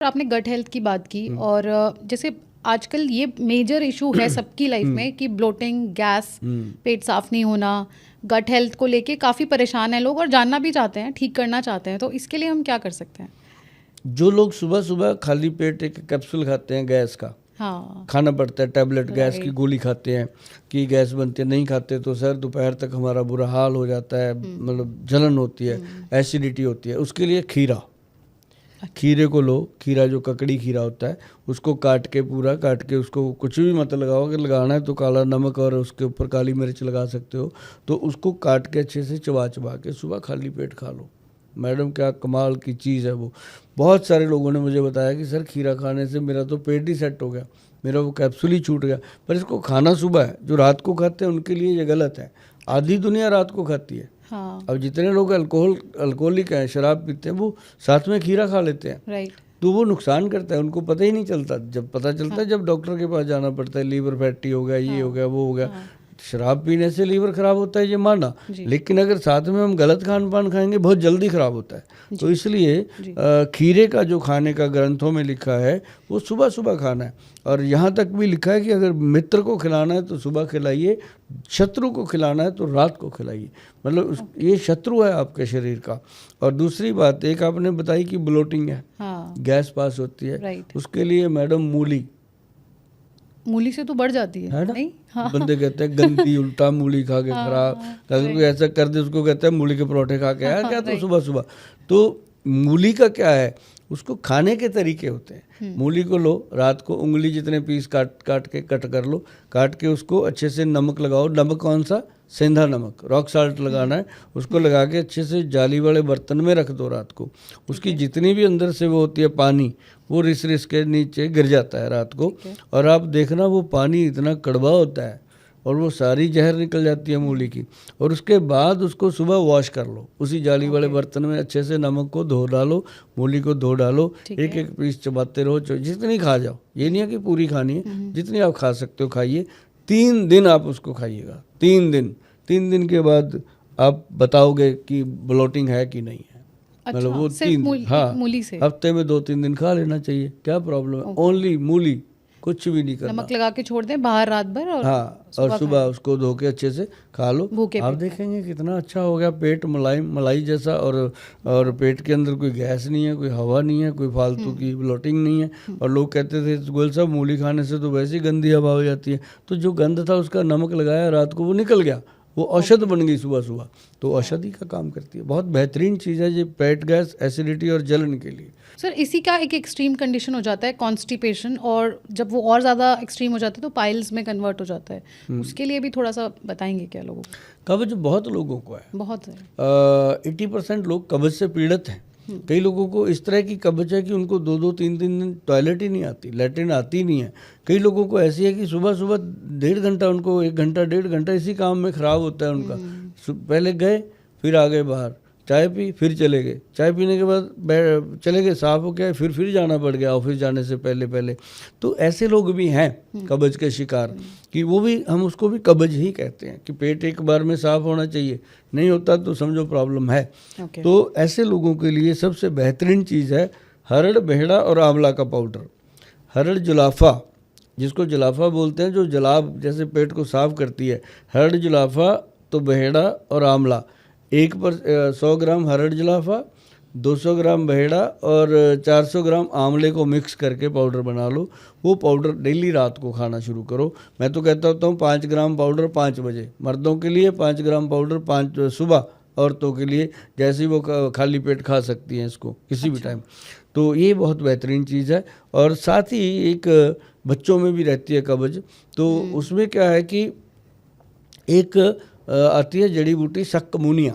आपने gut health की बात की और जैसे आजकल ये मेजर इशू है सबकी लाइफ में कि ब्लोटिंग, गैस, पेट साफ नहीं होना, गट हेल्थ को लेके काफ़ी परेशान हैं लोग और जानना भी चाहते हैं, ठीक करना चाहते हैं। तो इसके लिए हम क्या कर सकते हैं? जो लोग सुबह सुबह खाली पेट एक कैप्सूल खाते हैं गैस का, हाँ, खाना पड़ता है, टैबलेट गैस की राइट। गोली खाते हैं कि गैस बनती है, नहीं खाते तो सर दोपहर तक हमारा बुरा हाल हो जाता है, मतलब जलन होती है, एसिडिटी होती है। उसके लिए खीरा, खीरे को लो, खीरा जो ककड़ी खीरा होता है उसको काट के, पूरा काट के, उसको कुछ भी मत लगाओ, अगर लगाना है तो काला नमक और उसके ऊपर काली मिर्च लगा सकते हो। तो उसको काट के अच्छे से चबा चबा के सुबह खाली पेट खा लो। मैडम क्या कमाल की चीज़ है वो। बहुत सारे लोगों ने मुझे बताया कि सर खीरा खाने से मेरा तो पेट ही सेट हो गया, मेरा वो कैप्सूल ही छूट गया। पर इसको खाना सुबह है, जो रात को खाते हैं उनके लिए ये गलत है। आधी दुनिया रात को खाती है। हाँ, अब जितने लोग अल्कोहलिक हैं, शराब पीते हैं, वो साथ में खीरा खा लेते हैं, राइट। तो वो नुकसान करता है, उनको पता ही नहीं चलता। जब पता चलता है जब डॉक्टर के पास जाना पड़ता है, लीवर फैटी हो गया, ये हो गया, वो हो गया। शराब पीने से लीवर खराब होता है ये माना, लेकिन अगर साथ में हम गलत खान पान खाएंगे बहुत जल्दी खराब होता है। तो इसलिए खीरे का जो खाने का ग्रंथों में लिखा है वो सुबह सुबह खाना है। और यहाँ तक भी लिखा है कि अगर मित्र को खिलाना है तो सुबह खिलाइए, शत्रु को खिलाना है तो रात को खिलाइए। मतलब ये शत्रु है आपके शरीर का। और दूसरी बात एक आपने बताई कि ब्लोटिंग है, हाँ, गैस पास होती है, राइट। उसके लिए मैडम मूली से तो बढ़ जाती है ना। नहीं? हाँ, बंदे कहते हैं गंदी उल्टा मूली खा के खराब, अगर कोई ऐसा कर दे उसको कहते हैं मूली के परोठे खा के आया क्या। तो सुबह सुबह तो मूली का क्या है, उसको खाने के तरीके होते हैं। मूली को लो, रात को उंगली जितने पीस काट काट के कट कर लो, काट के उसको अच्छे से नमक लगाओ। नमक कौन सा? सेंधा नमक, रॉक साल्ट लगाना है। उसको लगा के अच्छे से जाली वाले बर्तन में रख दो रात को। उसकी जितनी भी अंदर से वो होती है पानी, वो रिस रिस के नीचे गिर जाता है रात को। और आप देखना वो पानी इतना कड़वा होता है और वो सारी जहर निकल जाती है मूली की। और उसके बाद उसको सुबह वॉश कर लो, उसी जाली वाले बर्तन में अच्छे से नमक को धो डालो, मूली को धो डालो, एक एक पीस चबाते रहो, जितनी खा जाओ। ये नहीं है कि पूरी खानी है, जितनी आप खा सकते हो खाइए। 3 दिन आप उसको खाइएगा, 3 दिन के बाद आप बताओगे कि ब्लोटिंग है कि नहीं है। मतलब वो 3 दिन, हाँ, मूली से हफ्ते में 2-3 दिन खा लेना चाहिए, क्या प्रॉब्लम है। ओनली मूली, कुछ भी नहीं करना। नमक लगा के छोड़ दें बाहर रात भर और हाँ, और सुबह उसको धो के अच्छे से खा लो। भूखे आप देखेंगे कितना अच्छा हो गया पेट, मलाई जैसा। और पेट के अंदर कोई गैस नहीं है, कोई हवा नहीं है, कोई फालतू की ब्लोटिंग नहीं है। और लोग कहते थे गोयल साहब मूली खाने से तो वैसे ही गंदी हवा हो जाती है। तो जो गंद था उसका नमक लगाया रात को, वो निकल गया, वो औषध बन गई सुबह सुबह। तो औषधि का काम करती है, बहुत बेहतरीन चीज़ है ये पेट गैस, एसिडिटी और जलन के लिए। सर इसी का एक एक्सट्रीम कंडीशन हो जाता है कॉन्स्टिपेशन, और जब वो और ज़्यादा एक्सट्रीम हो जाता है तो पाइल्स में कन्वर्ट हो जाता है। उसके लिए भी थोड़ा सा बताएंगे क्या लोगों को? कब्ज बहुत लोगों को है, बहुत है। 80% लोग कब्ज से पीड़ित हैं। कई लोगों को इस तरह की कब्ज है कि उनको 2-2-3 दिन टॉयलेट ही नहीं आती, लैट्रिन आती नहीं है। कई लोगों को ऐसी है कि सुबह सुबह 1.5 घंटा उनको, 1 घंटा 1.5 घंटा इसी काम में ख़राब होता है उनका। पहले गए, फिर आ गए बाहर, चाय पी, फिर चले गए, चाय पीने के बाद चले गए, साफ हो गया, फिर जाना पड़ गया ऑफिस जाने से पहले। तो ऐसे लोग भी हैं कब्ज के शिकार, कि वो भी, हम उसको भी कब्ज ही कहते हैं कि पेट एक बार में साफ होना चाहिए, नहीं होता तो समझो प्रॉब्लम है। तो ऐसे लोगों के लिए सबसे बेहतरीन चीज़ है हरड़, बेहड़ा और आंवला का पाउडर। हरड़ जुलाफा, जिसको जुलाफा बोलते हैं, जो जलाब जैसे पेट को साफ करती है, हरड़ जुलाफा, तो बेहड़ा और आंवला। 100 ग्राम हरड़ जुलाफा, 200 ग्राम बेहड़ा और 400 ग्राम आंवले को मिक्स करके पाउडर बना लो। वो पाउडर डेली रात को खाना शुरू करो। मैं तो कहता होता हूँ 5 ग्राम पाउडर 5 बजे, मर्दों के लिए 5 ग्राम पाउडर 5 सुबह, औरतों के लिए जैसे ही वो खाली पेट खा सकती हैं इसको किसी भी टाइम। तो ये बहुत बेहतरीन चीज़ है। और साथ ही एक बच्चों में भी रहती है कब्ज, तो उसमें क्या है कि एक आती है जड़ी बूटी सक्कमुनिया,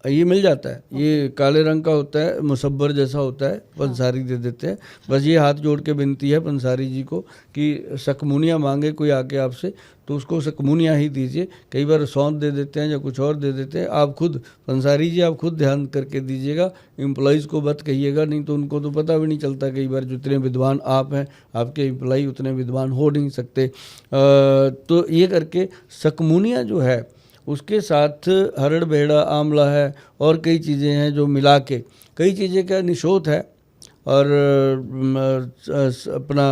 ये मिल जाता है। ये काले रंग का होता है, मुसब्बर जैसा होता है, पंसारी दे देते हैं। बस ये हाथ जोड़ के विनती है पंसारी जी को कि सक्कमुनिया मांगे कोई आके आपसे तो उसको सक्कमुनिया ही दीजिए। कई बार सौंठ दे देते हैं या कुछ और दे देते हैं। आप खुद पंसारी जी, आप खुद ध्यान करके दीजिएगा, एम्प्लॉइज़ को मत कहिएगा, नहीं तो उनको तो पता भी नहीं चलता। कई बार जितने विद्वान आप हैं, आपके एम्प्लॉई उतने विद्वान हो नहीं सकते। तो ये करके सक्कमुनिया जो है उसके साथ हरड़, बेहड़ा, आंवला है और कई चीज़ें हैं जो मिला के, कई चीज़ें का निशोत है, और अपना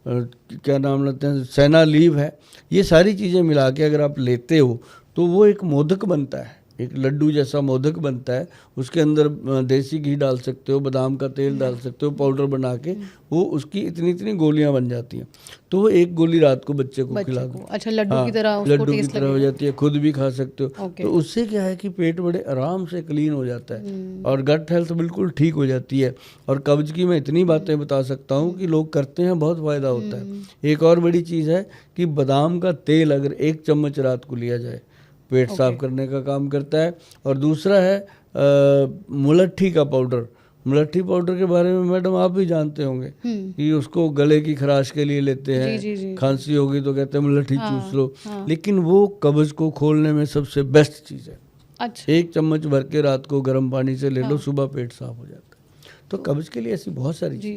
क्या नाम लेते हैं, सेना लीव है, ये सारी चीज़ें मिला के अगर आप लेते हो तो वो एक मोदक बनता है, एक लड्डू जैसा मोदक बनता है। उसके अंदर देसी घी डाल सकते हो, बादाम का तेल डाल सकते हो, पाउडर बना के वो उसकी इतनी इतनी गोलियां बन जाती हैं। तो वो एक गोली रात को बच्चे को खिला दो। अच्छा, लड्डू की तरह उसको लड्डू की टेस्ट तरह हो लगेगा। जाती है, खुद भी खा सकते हो। तो उससे क्या है कि पेट बड़े आराम से क्लीन हो जाता है और गट हेल्थ बिल्कुल ठीक हो जाती है। और कब्ज की मैं इतनी बातें बता सकता हूँ कि लोग करते हैं, बहुत फ़ायदा होता है। एक और बड़ी चीज़ है कि बादाम का तेल अगर 1 चम्मच रात को लिया जाए, पेट साफ करने का काम करता है। और दूसरा है मुलट्ठी का पाउडर। मुलट्ठी पाउडर के बारे में मैडम आप भी जानते होंगे कि उसको गले की खराश के लिए लेते हैं। जी। खांसी होगी तो कहते हैं मुलट्ठी चूस लो। लेकिन वो कब्ज को खोलने में सबसे बेस्ट चीज़ है। अच्छा, 1 चम्मच भर के रात को गर्म पानी से ले लो, सुबह पेट साफ हो जाता है। तो कब्ज के लिए ऐसी बहुत सारी चीज़